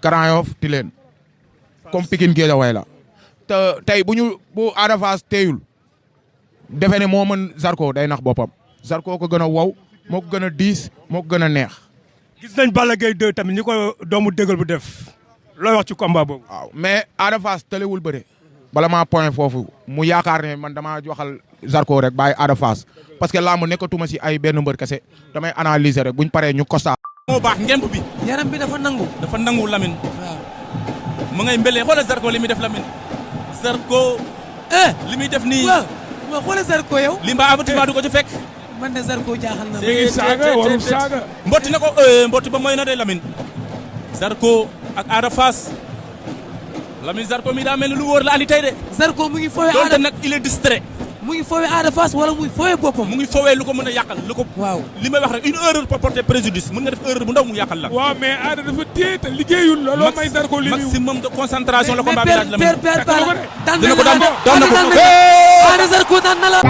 Grand Yoff Tilène comme Pikine Guédiawaye la te tey bu Ada Fass teeyul defe ne moo mën Zarko day nax boppam Zarko ko gën a wow moo ko gën a diis moo ko gën a neex. gis nañ Balla Gaye 2 tamit ñi ko doomu dëggal bu def looy wax ci combat boobu. waaw mais Ada Fass tëlewul bëre bala maa point foofu mu yaakaar ne man damaa waxal Zarko rek bàyyi Ada Fass parce que laa mu nekkatuma si ay benn mbër kese damay analyser rek buñ paree ñu constat. moo baax ngemb bi. yaram bi dafa nangu. dafa nangu Lamine. waaw. mu ngay mbëlee xoolal Zarko li muy def Lamine. Zarko. li muy def nii. waaw ma xoolal Zarko yow. li mbaa avertissement du ko ci fekk. man de Zarko jaaxal na. léegi saaga warul saaga. mbotti na ko mbotti ba mooy na de Lamine. Zarko ak Ada Fass. Lamine Zarko mi daa mel ni lu wóor la ali tey de. Zarko mu ngi fowee doonte Ada nag il est distrait. mu ngi fowee Ada Fass wala muy fowee boppam. mu ngi fowee lu ko mën a yàqal lu ko. waaw li may wax rek une erreur peut porter préjudice mën nga def erreur bu ndaw mu yàqal la. waaw mais Ada dafa téye te liggéeyul looloo may Zarko li maximum de concentration la combat bi laaj la. mais père dina ko daan na ko. Ada Zarko daan na la.